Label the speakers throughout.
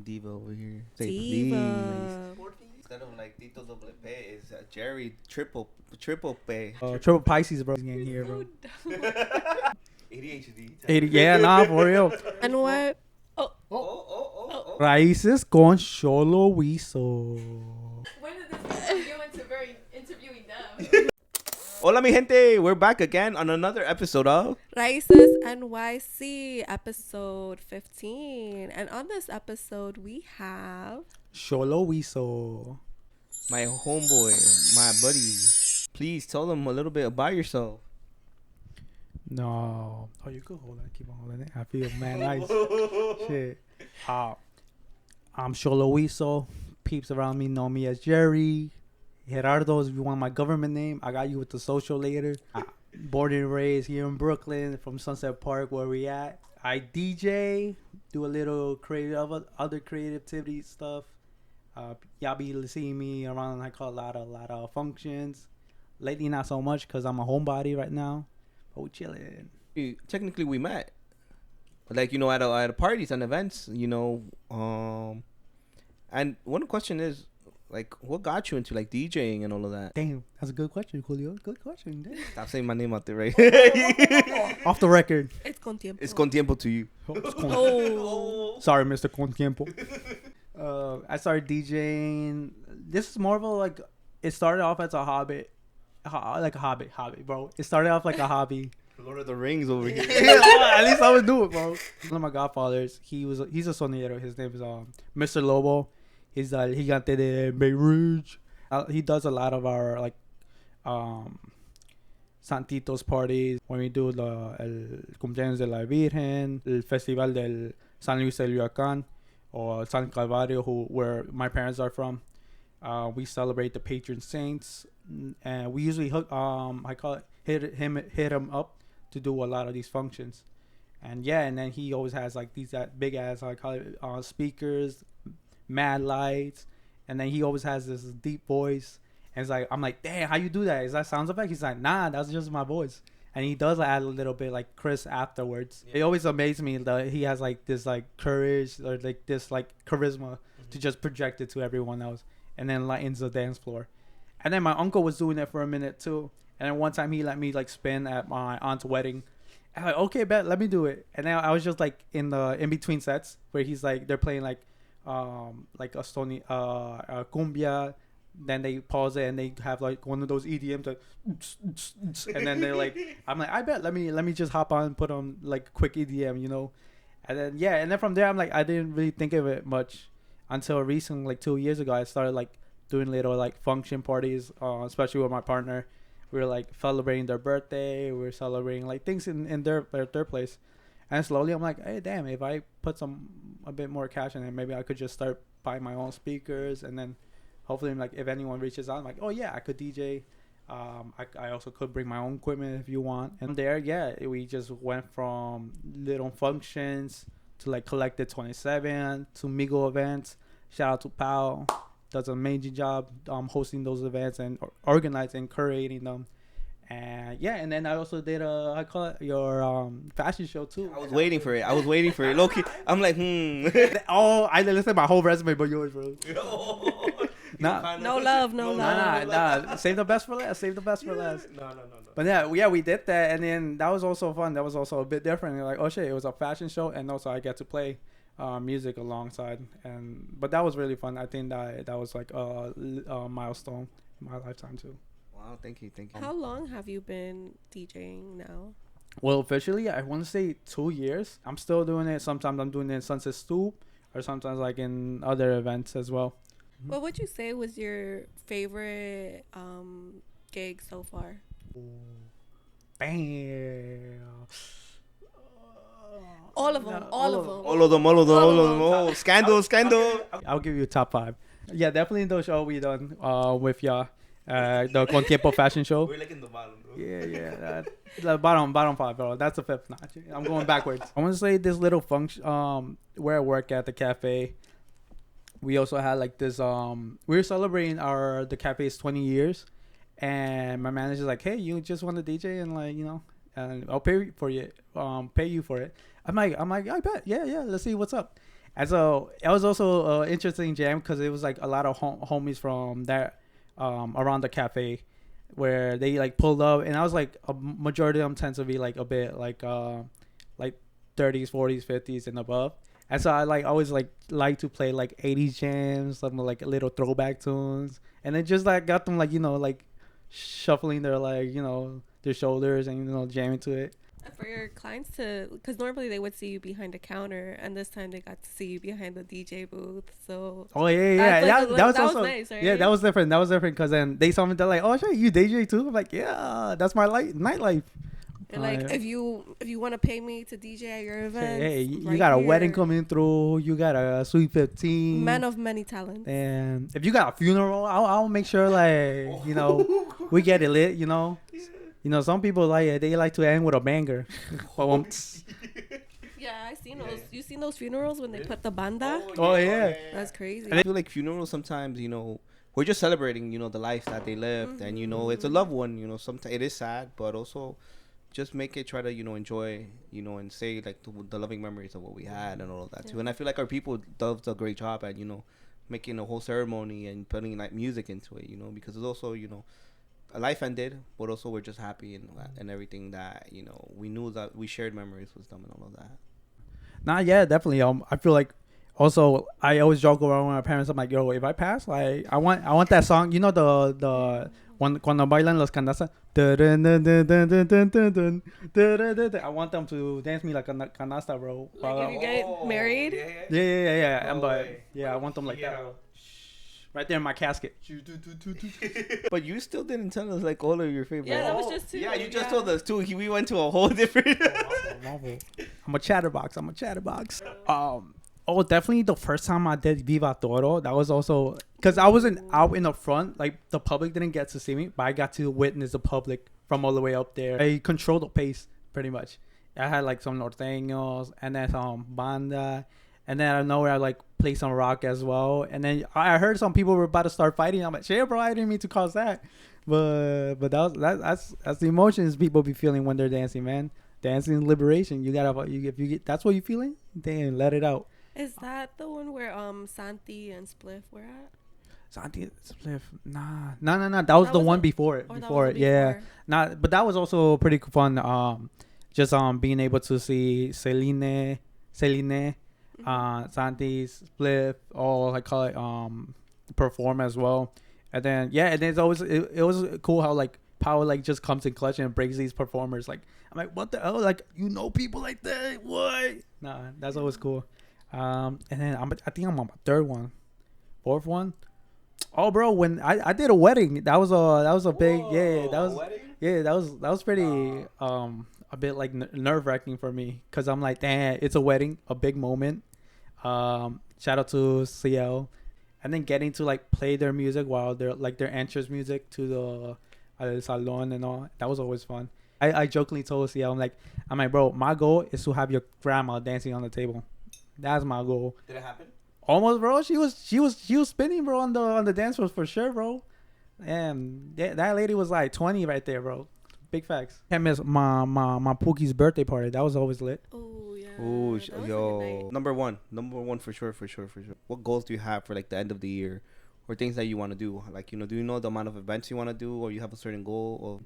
Speaker 1: Diva over here. Say
Speaker 2: Diva.
Speaker 1: please. Instead of like Tito Doble P, it's Jerry triple P.
Speaker 3: Triple Pisces, bro. In here, bro.
Speaker 1: ADHD.
Speaker 3: 80, yeah, nah, for real.
Speaker 2: And what?
Speaker 3: Raices con Xolohuizo.
Speaker 2: When did this turn you into interviewing them?
Speaker 1: Hola Mi Gente, we're back again on another episode of
Speaker 2: Raices NYC, episode 15. And on this episode, we have...
Speaker 3: Xolohuizo.
Speaker 1: my homeboy, my buddy. Please tell them a little bit about yourself.
Speaker 3: No. Oh, you could hold that. Keep on holding it. I feel mad nice. Shit. I'm Xolohuizo. Peeps around me know me as Jerry. Gerardo is if you want my government name. I got you with the social later. Born and raised here in Brooklyn from Sunset Park where we at. I DJ, do a little other creativity stuff. Y'all be seeing me around like a lot of functions. Lately not so much because I'm a homebody right now. But we chilling.
Speaker 1: Technically, we met, like at parties and events, And one question is, like, what got you into like DJing and all of that?
Speaker 3: Damn, that's a good question, Julio. Good question. Damn.
Speaker 1: Stop saying my name out there, right?
Speaker 3: Off the record.
Speaker 2: It's con tiempo.
Speaker 1: It's con tiempo to you.
Speaker 2: Oh.
Speaker 3: Sorry, Mr. Con Tiempo. I started DJing. This is more of a like. It started off as a hobby, bro. It started off like a hobby.
Speaker 1: Lord of the Rings over here.
Speaker 3: At least I would do it, bro. One of my godfathers, he's a sonero. His name is Mr. Lobo. He's Gigante de Bay Rouge. He does a lot of our like Santitos parties when we do el cumpleaños de la Virgen, el festival del San Luis del Huracán, or San Calvario, where my parents are from. We celebrate the patron saints, and we usually hit him up to do a lot of these functions. And then he always has like these big ass speakers, mad lights, and then he always has this deep voice. And it's like, I'm like, damn, how you do that? Is that sound effect? He's like, nah, that's just my voice. And he does add a little bit like Chris afterwards. Yeah. It always amazes me that he has like this like courage or like this like charisma to just project it to everyone else, and then lightens the dance floor. And then my uncle was doing it for a minute too. And then one time he let me like spin at my aunt's wedding. I'm like, okay, bet, let me do it. And then I was just like in between sets where he's like, they're playing like a Stony cumbia. Then they pause it and they have like one of those EDMs like, and then they're like, I'm like, I bet, let me just hop on and put on like quick EDM, And then from there I'm like, I didn't really think of it much until recently, like 2 years ago. I started like doing little like function parties, especially with my partner. We were like celebrating their birthday. We were celebrating like things in their place. And slowly I'm like, hey, damn, if I put a bit more cash in it, maybe I could just start buying my own speakers. And then hopefully, like, if anyone reaches out, I'm like, oh, yeah, I could DJ. I also could bring my own equipment if you want. And there, we just went from little functions to like Collected 27 to Migo events. Shout out to Pao. Does an amazing job hosting those events and organizing, curating them. And then I also did your fashion show too.
Speaker 1: I was waiting for it. Low-key, I'm like,
Speaker 3: Oh, I listed my whole resume but yours, bro.
Speaker 2: No love.
Speaker 3: Nah. Save the best for last.
Speaker 1: No.
Speaker 3: But we did that, and then that was also fun. That was also a bit different. Like, oh shit, it was a fashion show, and also I get to play music alongside. But that was really fun. I think that was like a milestone in my lifetime too.
Speaker 1: Wow, thank you.
Speaker 2: How long have you been DJing now?
Speaker 3: Well, officially, I want to say 2 years. I'm still doing it. Sometimes I'm doing it in Sunset Stoop, or sometimes like in other events as well.
Speaker 2: What would you say was your favorite gig so far?
Speaker 3: Bam.
Speaker 2: All of them.
Speaker 1: Oh, scandal.
Speaker 3: I'll give you a top 5. Yeah, definitely the show we done with y'all. The Con Tiempo fashion show.
Speaker 1: We're like in the bottom, bro.
Speaker 3: Yeah. The bottom 5, bro. That's the 5th notch. I'm going backwards. I want to say this little function where I work at the cafe. We also had like this we were celebrating the cafe's 20 years, and my manager's like, hey, you just want to DJ and like, and I'll pay you for it. I'm like, I bet, yeah, let's see what's up. And so it was also an interesting jam because it was like a lot of homies from that around the cafe where they like pulled up, and I was like a majority of them tend to be like a bit like 30s, 40s, 50s and above. And so I like always like to play like 80s jams, some like little throwback tunes, and it just like got them like like shuffling their like their shoulders and jamming to it.
Speaker 2: For your clients to, because normally they would see you behind a counter, and this time they got to see you behind the DJ booth. So
Speaker 3: oh yeah,
Speaker 2: like
Speaker 3: that was
Speaker 2: that
Speaker 3: also
Speaker 2: was nice, right?
Speaker 3: yeah, that was different. That was different because then they saw me. They're like, "Oh, sure, you DJ too?" I'm like, "Yeah, that's my nightlife."
Speaker 2: And like if you want to pay me to DJ at your event,
Speaker 3: Hey, you got a wedding coming through. You got a sweet 15.
Speaker 2: Man of many talents.
Speaker 3: And if you got a funeral, I'll make sure like we get it lit. Some people they like to end with a banger.
Speaker 2: Yeah, I seen those. You seen those funerals when they put the banda?
Speaker 3: Oh yeah,
Speaker 2: that's crazy.
Speaker 1: I feel like funerals sometimes, we're just celebrating, the life that they lived, and it's a loved one. Sometimes it is sad, but also just make it try to enjoy, and say like the loving memories of what we had and all of that too. And I feel like our people does a great job at making a whole ceremony and putting like music into it, because it's also a life ended, but also we're just happy and everything that we knew that we shared memories with them and all of that.
Speaker 3: Nah, yeah, definitely. I feel like also I always joke around with my parents. I'm like, yo, if I pass, like I want that song. The cuando bailan los canastas. I want them to dance me like a canasta, bro.
Speaker 2: Like if you get married.
Speaker 3: Yeah. I want them like that. Right there in my casket.
Speaker 1: But you still didn't tell us like all of your favorite.
Speaker 2: Yeah, that was just two.
Speaker 1: Yeah, you just told us two. We went to a whole different.
Speaker 3: I'm a chatterbox. Oh, definitely the first time I did Viva Toro. That was also because I wasn't out in the front. Like the public didn't get to see me, but I got to witness the public from all the way up there. I controlled the pace pretty much. I had like some norteños and then some banda. And then I know where I like play some rock as well. And then I heard some people were about to start fighting. I'm like, shit, bro, I didn't mean to cause that. But that's the emotions people be feeling when they're dancing, man. Dancing liberation. That's what you're feeling. Damn, let it out.
Speaker 2: Is that the one where Santi and Spliff were at?
Speaker 3: Santi Spliff, nah. That was the one before it. Before it, yeah. But that was also pretty fun. Just being able to see Celine. Santi, Spliff, all I call it perform as well. And then it's always it was cool how like power like just comes in clutch and breaks these performers. Like I'm like, what the hell? Like people like that? What? Nah, that's always cool. And then I think I'm on my fourth one. Oh, bro, when I did a wedding, that was a big that was pretty a bit like nerve wracking for me because I'm like, damn, it's a wedding, a big moment. Shout out to CL, and then getting to like play their music while they're like their entrance music to the salon and all. That was always fun. I jokingly told CL, I'm like, bro, my goal is to have your grandma dancing on the table. That's my goal.
Speaker 1: Did it happen?
Speaker 3: Almost, bro. She was spinning, bro, on the dance floor for sure, bro. And that lady was like 20 right there, bro. Big facts. Can't miss my Pookie's birthday party. That was always lit.
Speaker 2: Oh yeah.
Speaker 1: Oh yo, number one for sure. What goals do you have for like the end of the year, or things that you want to do? Like do you know the amount of events you want to do, or you have a certain goal, or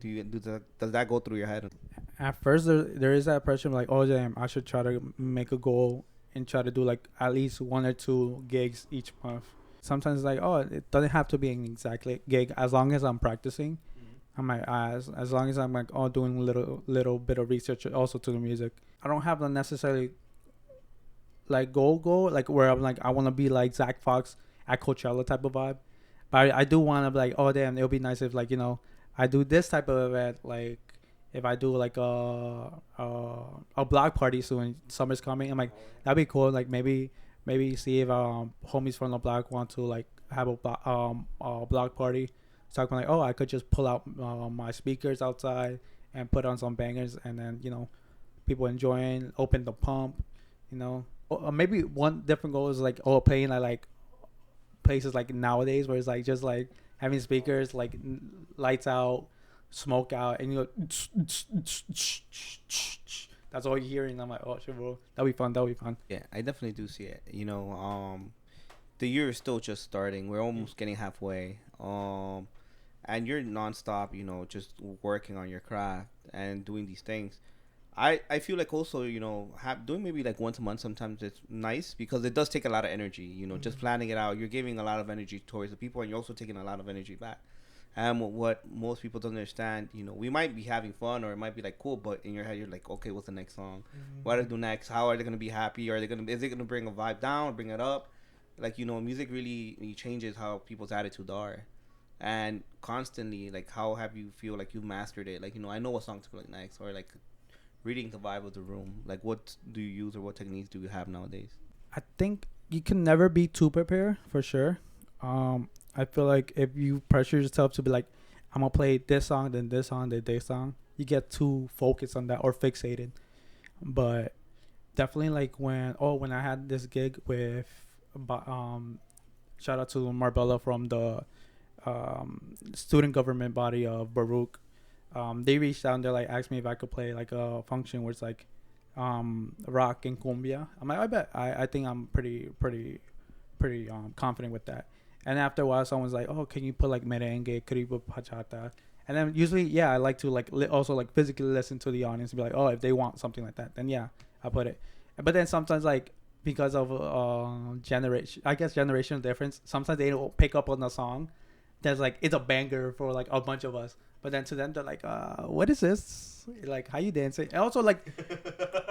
Speaker 1: does that go through your head? At
Speaker 3: first, there is that pressure like, oh damn, I should try to make a goal and try to do like at least 1 or 2 gigs each month. Sometimes it's like, oh, it doesn't have to be an exact gig as long as I'm practicing. I'm like, as long as I'm like, doing a little bit of research also to the music. I don't have the necessarily like goal like where I'm like I want to be like Zach Fox at Coachella type of vibe, but I do want to be like, oh damn, it'll be nice if like I do this type of event, like if I do like a block party soon, summer's coming. I'm like, that'd be cool. Like maybe see if homies from the block want to like have a block party. So I'm like, oh, I could just pull out my speakers outside and put on some bangers, and then people enjoying, open the pump, maybe one different goal is like playing at like places like nowadays where it's like just like having speakers like lights out, smoke out, and That's all you're hearing. I'm like, oh shit, bro, that'll be fun. That'll be fun.
Speaker 1: Yeah, I definitely do see it. The year is still just starting. We're almost getting halfway. And you're nonstop, just working on your craft and doing these things. I feel like also, doing maybe like once a month sometimes it's nice because it does take a lot of energy, just planning it out. You're giving a lot of energy towards the people and you're also taking a lot of energy back. And what most people don't understand, we might be having fun or it might be like cool, but in your head you're like, okay, what's the next song? What do I do next? How are they gonna be happy? Is it gonna bring a vibe down or bring it up? Like, music really changes how people's attitudes are. And constantly, like, how have you feel like you mastered it? Like, I know what song to play next, or like reading the vibe of the room. Like, what do you use or what techniques do you have nowadays?
Speaker 3: I think you can never be too prepared for sure. I feel like if you pressure yourself to be like, I'm gonna play this song, then this song, then this song, you get too focused on that or fixated. But definitely like when I had this gig with, shout out to Marbella from the student government body of Baruch. They reached out and they're like asked me if I could play like a function where it's like rock and cumbia. I'm like, I bet I think I'm pretty confident with that. And after a while someone's like, oh, can you put like merengue, could you put bachata? And then usually I like to like also like physically listen to the audience and be like, oh, if they want something like that, then I put it. But then sometimes like because of generational difference, sometimes they don't pick up on the song. There's like it's a banger for like a bunch of us, but then to them they're like, what is this? Like, how you dancing? And also like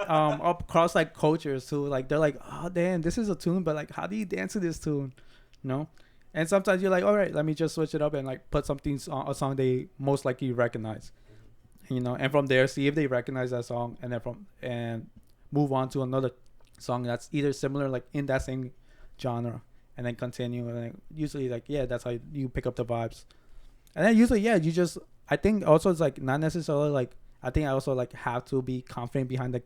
Speaker 3: across like cultures too, like they're like, oh damn, this is a tune, but like how do you dance to this tune? And sometimes you're like, all right, let me just switch it up and like put a song they most likely recognize, and from there see if they recognize that song, and then and move on to another song that's either similar like in that same genre, and then continue. And then usually like that's how you pick up the vibes. And then usually you just, I think also it's like not necessarily like, I think I also like have to be confident behind the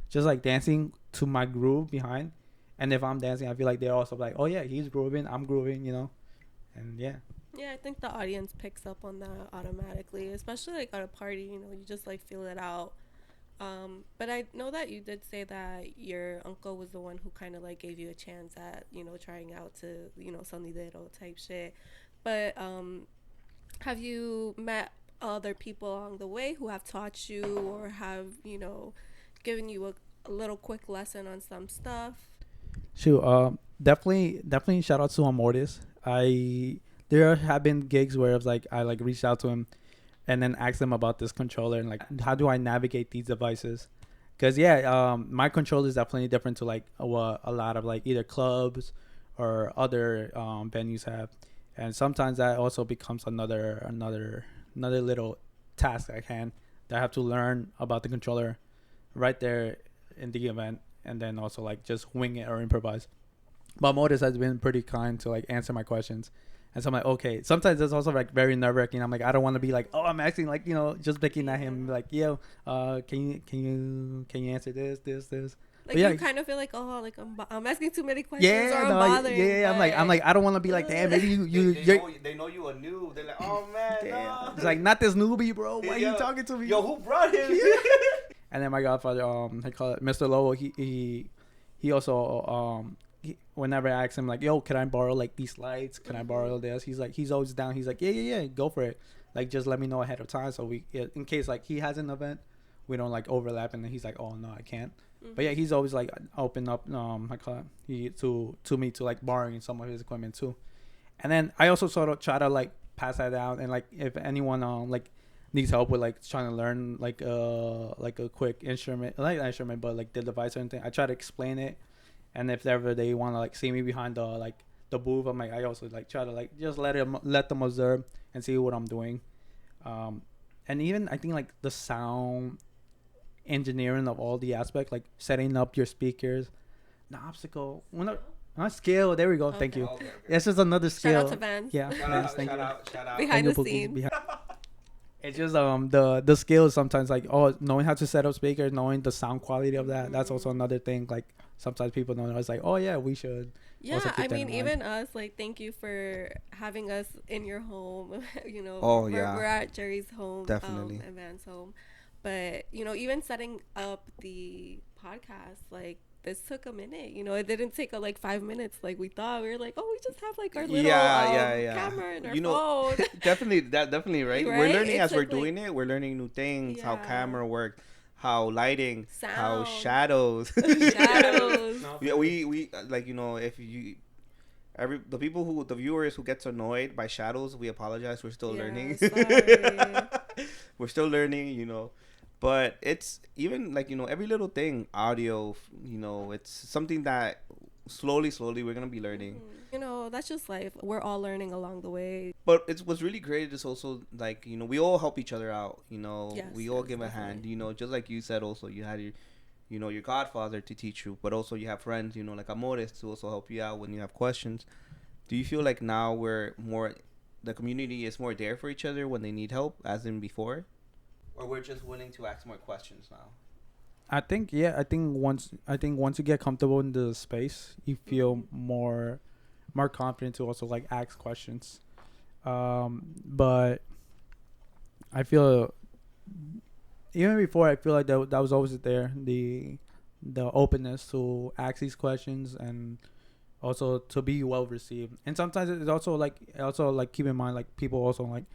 Speaker 3: just like dancing to my groove behind. And if I'm dancing, I feel like they're also like, oh yeah, he's grooving, I'm grooving, and
Speaker 2: Yeah, I think the audience picks up on that automatically, especially like at a party, you just like feel it out. But I know that you did say that your uncle was the one who kind of like gave you a chance at, trying out to, sonidero type shit. But have you met other people along the way who have taught you or have, given you a little quick lesson on some stuff?
Speaker 3: Shoot, definitely shout out to Amortis. There have been gigs where it's like I like reached out to him and then asked him about this controller and like how do I navigate these devices? Because my controller is definitely different to like what a lot of like either clubs or other venues have, and sometimes that also becomes another little task that I have to learn about the controller right there in the event, and then also like just wing it or improvise. But Modus has been pretty kind to like answer my questions. And so I'm like, okay. Sometimes it's also like very nerve-wracking. I'm like, I don't want to be like, oh, I'm acting like, just picking at him like, yo, can you answer this?
Speaker 2: Like you kind of feel like, oh, like I'm asking too many questions or I'm bothering.
Speaker 3: Yeah. I'm like, I don't want to be like, damn, maybe
Speaker 1: they know you a noob. They're like, oh man,
Speaker 3: no. It's like, not this newbie, bro. Why are you talking to me?
Speaker 1: Yo, who brought him?
Speaker 3: And then my godfather, I call it Mr. Lobo. He also whenever I ask him like, yo, can I borrow like these lights? Can I borrow this? He's always down. He's like, yeah, go for it. Like, just let me know ahead of time so in case like he has an event, we don't like overlap. And then he's like, oh no, I can't. But yeah, he's always like open up I call it to me to like borrowing some of his equipment too. And then I also sort of try to like pass that down, and like if anyone like needs help with like trying to learn like a quick instrument, like an instrument but like the device or anything, I try to explain it. And if ever they want to like see me behind the booth, I'm like, I also like try to like just let them observe and see what I'm doing. And even I think like the sound engineering of all the aspects, like setting up your speakers, the obstacle, not skill. There we go. Okay. Thank you. Okay. It's just another skill.
Speaker 2: Shout out to Vance.
Speaker 3: Yeah.
Speaker 1: Shout out.
Speaker 2: Behind the scenes.
Speaker 3: It's just the skills sometimes, like knowing how to set up speakers, knowing the sound quality of that. That's also another thing. Like sometimes people don't know. It's like, oh yeah, we should.
Speaker 2: Yeah, I mean, even us, like, thank you for having us in your home.
Speaker 1: Oh yeah.
Speaker 2: We're at Jerry's home.
Speaker 1: Definitely.
Speaker 2: And Van's home. But even setting up the podcast, like, this took a minute. It didn't take like 5 minutes like we thought. We were like, oh, we just have like our little camera and our phone.
Speaker 1: definitely right.
Speaker 2: Right?
Speaker 1: We're learning as
Speaker 2: It
Speaker 1: we're
Speaker 2: took,
Speaker 1: doing it. We're learning new things, how
Speaker 2: yeah,
Speaker 1: camera work, how lighting, how
Speaker 2: sound,
Speaker 1: shadows.
Speaker 2: shadows.
Speaker 1: Yeah, we like if you the viewers who gets annoyed by shadows, we apologize. We're still learning.
Speaker 2: Sorry.
Speaker 1: We're still learning. But it's even like every little thing, audio. It's something that slowly we're gonna be learning.
Speaker 2: That's just life. We're all learning along the way.
Speaker 1: But what's really great is also like we all help each other out.
Speaker 2: Yes,
Speaker 1: We all give a
Speaker 2: definitely.
Speaker 1: hand. Just like you said, also you had your godfather to teach you, but also you have friends. Like Amores to also help you out when you have questions. Do you feel like now the community is more there for each other when they need help, as in before, or we're just willing to ask more questions now?
Speaker 3: I think once you get comfortable in the space, you feel more confident to also like ask questions. But I feel even before, I feel like that was always there, the openness to ask these questions and also to be well received. And sometimes it's also like keep in mind, like, people also like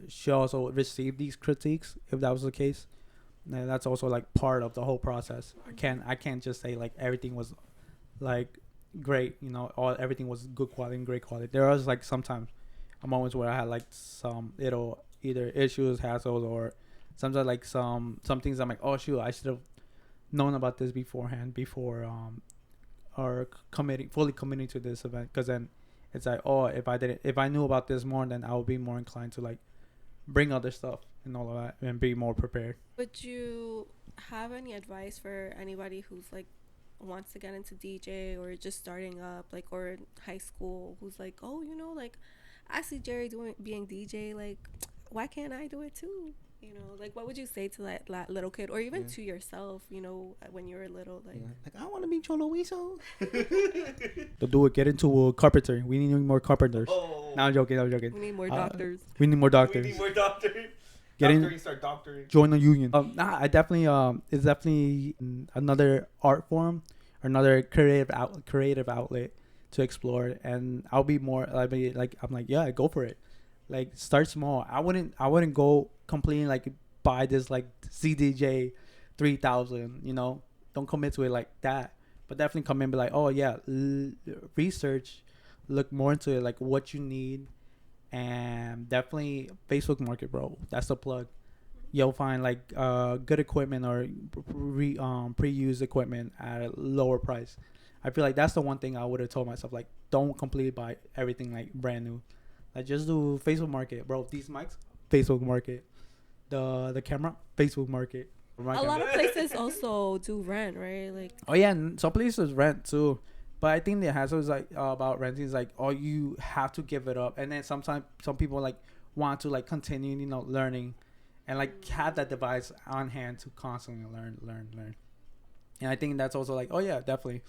Speaker 3: should also receive these critiques if that was the case. And that's also like part of the whole process. I can't just say like everything was like great, everything was good quality and great quality. There was like sometimes moments where I had like some either issues, hassles, or sometimes like some things I'm like, oh shoot, I should have known about this beforehand before or fully committing to this event, because then it's like, oh, if I knew about this more, then I would be more inclined to like bring other stuff and all of that and be more prepared.
Speaker 2: Would you have any advice for anybody who's like wants to get into DJ or just starting up, like, or in high school, who's like, oh, like, I see Jerry being DJ, like, why can't I do it too? Like, what would you say to that little kid, or even to yourself, when you were little, like,
Speaker 1: I want to be Xolohuizo.
Speaker 3: To do it, get into carpentry. We need more carpenters.
Speaker 1: Oh.
Speaker 3: No, I'm joking.
Speaker 2: we need more doctors.
Speaker 3: We need more doctors.
Speaker 1: We need more doctors. Start doctoring.
Speaker 3: Join the union. I definitely it's definitely another art form, or another creative outlet to explore. And I'll be more I'm like, yeah, go for it. Like, start small. I wouldn't go completely like buy this like CDJ 3000. Don't commit to it like that. But definitely come in and be like, oh yeah, research, look more into it, like what you need. And definitely Facebook Market, bro. That's the plug. You'll find like good equipment or pre-used equipment at a lower price. I feel like that's the one thing I would have told myself. Like, don't completely buy everything like brand new. Like, just do Facebook Market, bro. These mics, Facebook Market. The camera, Facebook Market.
Speaker 2: A lot of places also do rent, right? Like,
Speaker 3: oh yeah, some places rent too. But I think the hassle is like about renting is like, oh, you have to give it up, and then sometimes some people like want to like continue, learning, and like have that device on hand to constantly learn. And I think that's also like, oh yeah, definitely.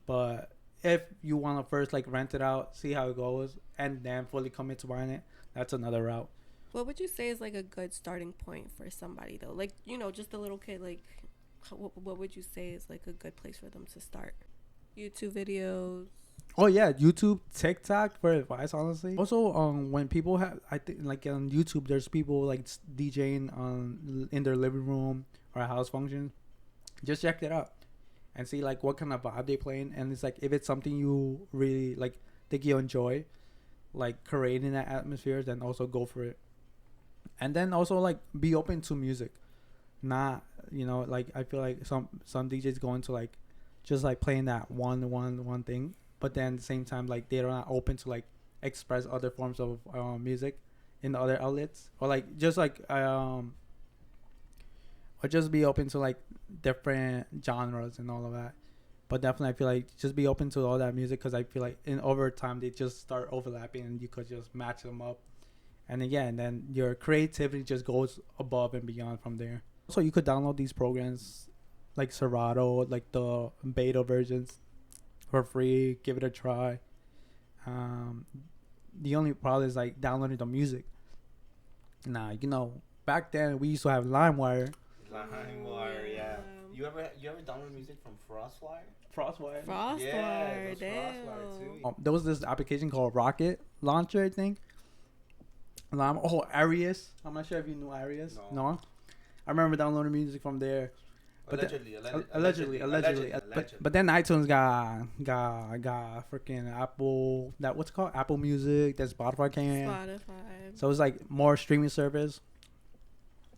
Speaker 3: But if you want to first like rent it out, see how it goes, and then fully commit to buying it, that's another route.
Speaker 2: what would you say is like a good starting point for somebody though? Like, just a little kid. Like, what would you say is like a good place for them to start? YouTube videos.
Speaker 3: Oh yeah, YouTube, TikTok for advice, honestly. Also, when people have, I think like on YouTube, there's people like DJing in their living room or a house function. Just check it out and see like what kind of vibe they playing, and it's like if it's something you really like think you enjoy, like creating that atmosphere, then also go for it. And then also like be open to music, not like I feel like some DJs go into like just like playing that one thing, but then at the same time like they're not open to like express other forms of music in the other outlets, or like just like or just be open to like different genres and all of that. But definitely I feel like just be open to all that music, because I feel like in over time they just start overlapping and you could just match them up, and again then your creativity just goes above and beyond from there. So you could download these programs like Serato, like the beta versions, for free. Give it a try. The only problem is like downloading the music. Nah, back then we used to have LimeWire.
Speaker 1: LimeWire, yeah. You ever download music from FrostWire?
Speaker 3: Frostwire.
Speaker 2: Frostwire, damn.
Speaker 3: There was this application called Rocket Launcher, I think. Arius. I'm not sure if you knew Arius. No. I remember downloading music from there. But allegedly. But then iTunes got freaking Apple. What's it called? Apple Music. Then Spotify came. So it was like more streaming service.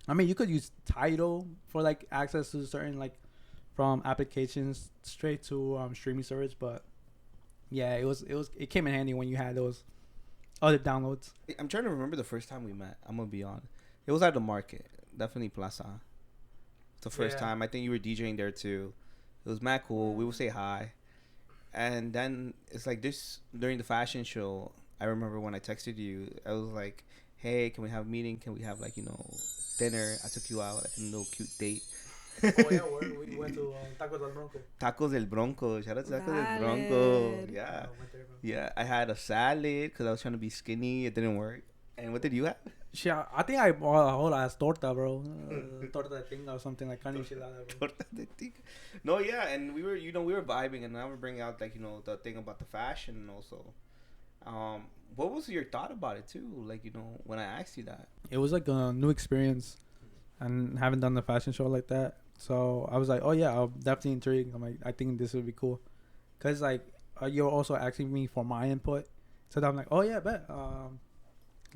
Speaker 3: I mean, you could use Tidal for like access to certain like from applications straight to streaming service. But yeah, it came in handy when you had those other downloads.
Speaker 1: I'm trying to remember the first time we met. I'm gonna be honest. It was at the market, definitely Plaza. It's the first time. I think you were DJing there too. It was mad cool. We would say hi, and then it's like this during the fashion show. I remember when I texted you. I was like, "Hey, can we have a meeting? Can we have like dinner? I took you out like a little cute date."
Speaker 3: We went to Tacos del Bronco.
Speaker 1: Tacos del Bronco. Shout out to Tacos del Bronco. Yeah. Yeah, I had a salad because I was trying to be skinny. It didn't work. And what did you have?
Speaker 3: Yeah, I think I bought a whole ass torta, bro. Torta de tinga or something like carne enchilada, bro.
Speaker 1: Torta de tinga. No, yeah, and we were vibing, and now we're bringing out like the thing about the fashion and also. What was your thought about it too? Like when I asked you that.
Speaker 3: It was like a new experience, and haven't done the fashion show like that. So I was like, oh yeah, I'm definitely intrigued. I'm like, I think this would be cool, cause like you're also asking me for my input, so I'm like, oh yeah, bet.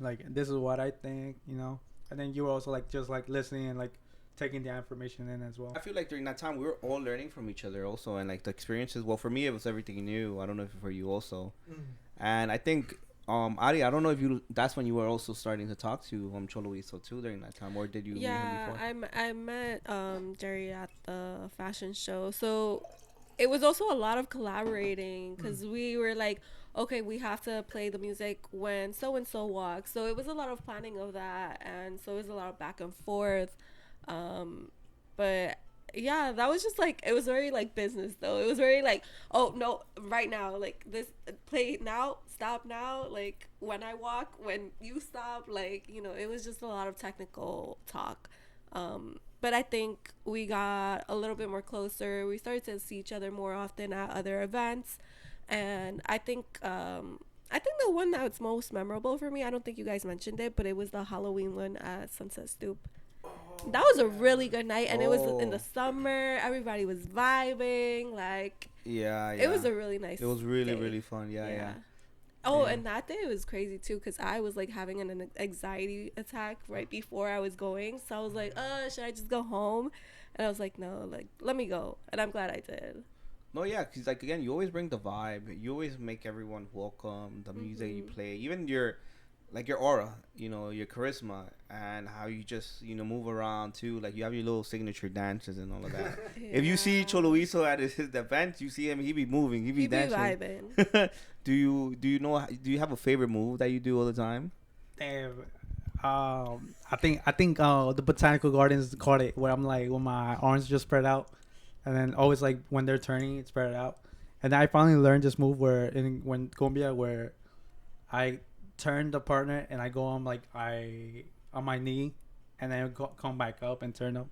Speaker 3: Like this is what I think, and then you were also like just like listening and like taking the information in as well.
Speaker 1: I feel like during that time we were all learning from each other also, and like the experiences. Well, for me it was everything new. I don't know if for you also, and I think. Ari, I don't know if that's when you were also starting to talk to Xolohuizo too during that time, or did you meet him before?
Speaker 2: I met Jerry at the fashion show. So it was also a lot of collaborating because we were like, okay, we have to play the music when so and so walks. So it was a lot of planning of that, and so it was a lot of back and forth. But yeah, that was just like, it was very like business though. It was very like, oh no, right now, like this, play now, stop now, like when I walk, when you stop, like it was just a lot of technical talk. But I think we got a little bit more closer. We started to see each other more often at other events, and I think the one that's most memorable for me, I don't think you guys mentioned it, but it was the Halloween one at Sunset Stoop. That was a really good night, and it was in the summer. Everybody was vibing, like it was a really nice.
Speaker 1: It was really really fun. Yeah.
Speaker 2: Oh, and that day it was crazy too, because I was like having an anxiety attack right before I was going, so I was like, should I just go home? And I was like, no, like let me go, and I'm glad I did.
Speaker 1: No, yeah, because like again, you always bring the vibe. You always make everyone welcome. The music you play, even your aura, your charisma, and how you just move around too. Like you have your little signature dances and all of that. If you see Xolohuizo at his event, you see him, he be moving, he be dancing.
Speaker 2: Vibing.
Speaker 1: Do you have a favorite move that you do all the time?
Speaker 3: Damn. I think the botanical gardens called it, where I'm like when my arms just spread out, and then always like when they're turning, it's spread out. And then I finally learned this move when Colombia, where I turn the partner and I go on on my knee, and then come back up and turn up.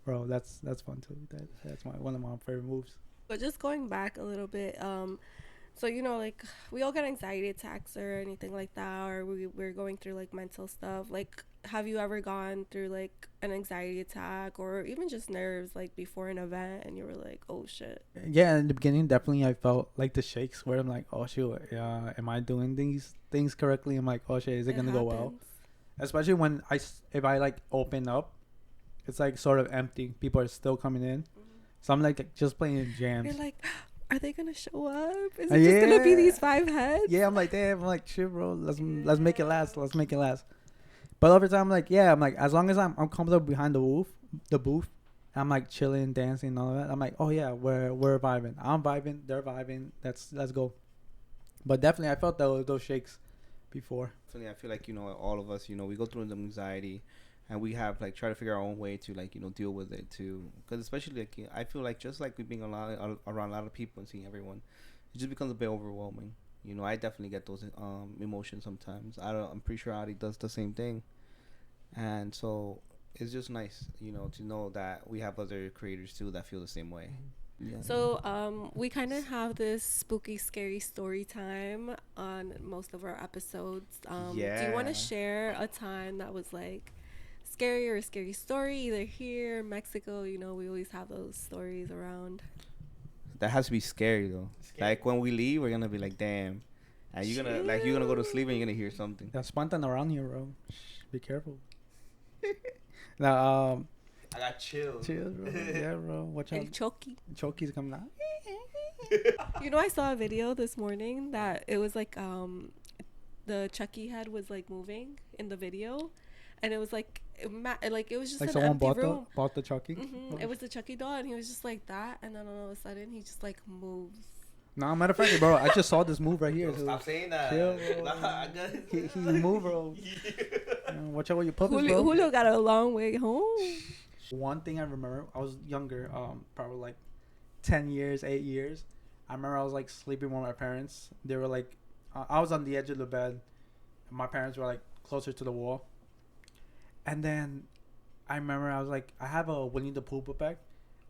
Speaker 3: Bro, that's fun too. That's one of my favorite moves.
Speaker 2: But just going back a little bit, so like we all get anxiety attacks or anything like that, or we're going through like mental stuff. Like, have you ever gone through like an anxiety attack or even just nerves like before an event, and you were like, oh shit?
Speaker 3: Yeah, in the beginning definitely I felt like the shakes, where I'm like, oh shoot, am I doing these things correctly? I'm like, oh shit, is it gonna go well? Especially when if I like open up, it's like sort of empty. People are still coming in, so I'm like just playing jams.
Speaker 2: You're like, are they gonna show up? Is it just gonna be these 5 heads?
Speaker 3: Yeah, I'm like, damn. I'm like, shit, bro. Let's make it last. Let's make it last. But over time, I'm like, as long as I'm comfortable behind the booth, I'm like chilling, dancing, and all that. I'm like, oh yeah, we're vibing. I'm vibing. They're vibing. Let's go. But definitely, I felt those shakes before.
Speaker 1: Definitely, I feel like all of us, we go through the anxiety. And we have try to figure our own way to deal with it too, because especially I feel like just like we being around a lot of people and seeing everyone, it just becomes a bit overwhelming. I definitely get those emotions sometimes. I'm pretty sure Adi does the same thing. And so it's just nice, to know that we have other creators too that feel the same way. Yeah.
Speaker 2: So, we kind of have this spooky, scary story time on most of our episodes. Do you want
Speaker 1: Yeah.
Speaker 2: to share a time that was like scary or a scary story, either here, Mexico? You know, we always have those stories around.
Speaker 1: That has to be scary though. Like when we leave, we're gonna be like, damn. And you're gonna go to sleep and you're gonna hear something.
Speaker 3: That's spontan around here, bro. Be careful. Now,
Speaker 1: I got chills.
Speaker 3: chill, bro. Yeah, bro. Watch
Speaker 2: El
Speaker 3: out.
Speaker 2: Chucky.
Speaker 3: Chucky's coming out.
Speaker 2: You know, I saw a video this morning that it was like the Chucky head was like moving in the video, and it was like it was just
Speaker 3: Like
Speaker 2: an
Speaker 3: someone
Speaker 2: empty
Speaker 3: bought
Speaker 2: room.
Speaker 3: the Chucky.
Speaker 2: It was the Chucky doll, and he was just like that, and then all of a sudden he just like moves.
Speaker 3: Nah, matter of fact, bro, I just saw this move right here.
Speaker 1: Stop saying that.
Speaker 3: Chill, bro.
Speaker 1: Nah, I got it.
Speaker 3: He moved, bro. Watch out with your puppets, bro.
Speaker 2: Julio got a long way home.
Speaker 3: One thing I remember, I was younger, probably like 10 years, 8 years. I remember I was like sleeping with my parents. They were like, I was on the edge of the bed. And my parents were like closer to the wall. And then I remember I was like, I have a Winnie the Pooh book bag.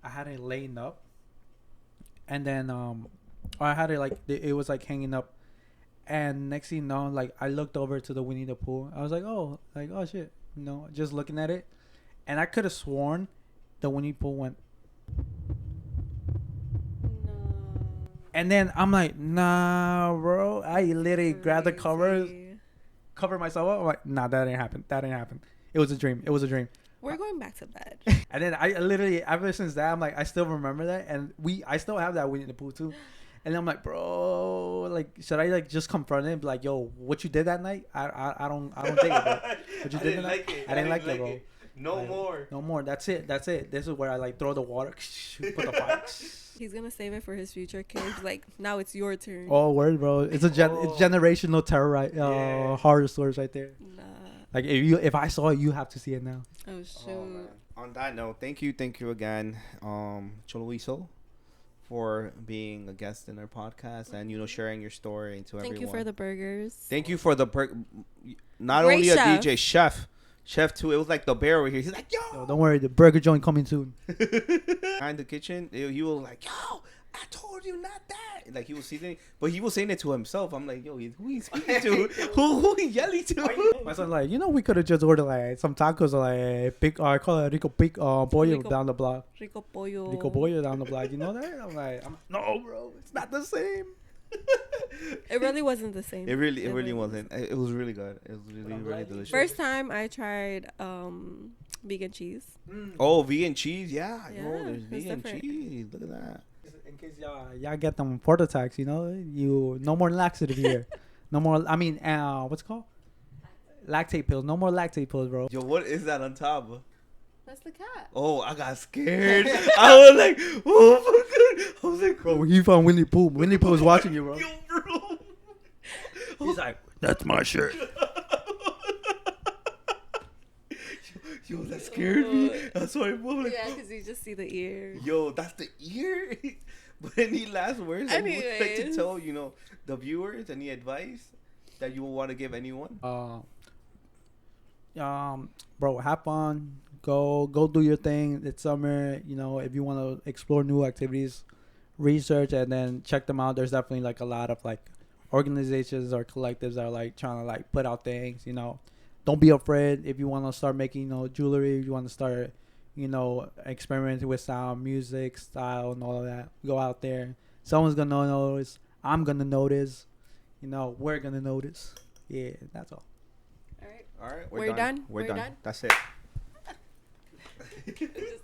Speaker 3: I had it laying up. And then I had it like, it was like hanging up. And next thing you know, like I looked over to the Winnie the Pooh. I was like, oh shit. Just looking at it. And I could have sworn the Winnie the Pooh went.
Speaker 2: No.
Speaker 3: And then I'm like, nah, bro. I literally grabbed the covers,
Speaker 2: Crazy.
Speaker 3: covered myself up. I'm like, nah, that didn't happen. It was a dream.
Speaker 2: We're going back to bed.
Speaker 3: And then I literally, ever since that, I'm like, I still remember that. And I still have that Winnie the Pooh too. And I'm like, bro, like, should I like just confront him? Be like, yo, what you did that night? I don't think it, bro. What you did that night? I didn't like it, bro. No more. That's it. This is where I like throw the water, put the fire.
Speaker 2: He's gonna save it for his future kids. Like, now it's your turn.
Speaker 3: Oh, word, bro. It's it's generational terror, right? Horror stories right there.
Speaker 2: Nah.
Speaker 3: Like if I saw it, you have to see it now.
Speaker 2: Oh shoot.
Speaker 1: Oh, man. On that note, thank you again, Xolohuizo, for being a guest in our podcast and sharing your story to everyone.
Speaker 2: Thank you for the burgers.
Speaker 1: Thank you for the not
Speaker 2: Great
Speaker 1: only
Speaker 2: chef.
Speaker 1: a DJ, chef too. It was like the bear over here. He's like, yo,
Speaker 3: Don't worry, the burger joint coming soon.
Speaker 1: behind the kitchen. He was like, yo, I told you not that. Like he was saying, but he was saying it to himself. I'm like, yo, who he speaking to? who he yelling to?
Speaker 3: My son's like, we could have just ordered like some tacos or like big, I call it Rico Big Pollo down the block.
Speaker 2: Rico pollo.
Speaker 3: Rico Pollo down the block. You know that? I'm like, no, bro, it's not the same.
Speaker 2: It really wasn't the same.
Speaker 1: It really wasn't. It was really good. It was really delicious.
Speaker 2: First time I tried vegan cheese.
Speaker 1: Oh, vegan cheese, yeah.
Speaker 2: Yeah,
Speaker 1: There's
Speaker 2: it's
Speaker 1: vegan
Speaker 2: different.
Speaker 1: cheese. Look at that.
Speaker 3: In case y'all get them port attacks, you no more laxative here. No more. I mean, what's it called? Lactate pills. No more lactate pills, bro.
Speaker 1: Yo, what is that on top?
Speaker 2: That's the cat.
Speaker 1: Oh, I got scared. I was like, oh, I was like,
Speaker 3: Bro, he found Winnie the Pooh. Winnie the Pooh was watching you, bro.
Speaker 1: yo, bro.
Speaker 3: He's like, that's my shirt.
Speaker 1: Yo, that scared me. That's why I'm like,
Speaker 2: Yeah, because you just see the ear.
Speaker 1: yo, that's the ear. But any last words that you would like to
Speaker 2: Anyways.
Speaker 1: tell, the viewers? Any advice that you would want to give anyone?
Speaker 3: Bro, have fun. Go do your thing. It's summer. If you want to explore new activities, research and then check them out. There's definitely like a lot of like organizations or collectives that are like trying to like put out things. Don't be afraid if you want to start making jewelry. If you want to start experimenting with sound, music, style, and all of that. Go out there. Someone's gonna notice. I'm gonna notice. We're gonna notice. Yeah, that's all.
Speaker 2: All right.
Speaker 1: All right,
Speaker 2: We're done.
Speaker 1: We're
Speaker 2: We're
Speaker 1: done.
Speaker 2: done.
Speaker 1: That's it.
Speaker 2: Just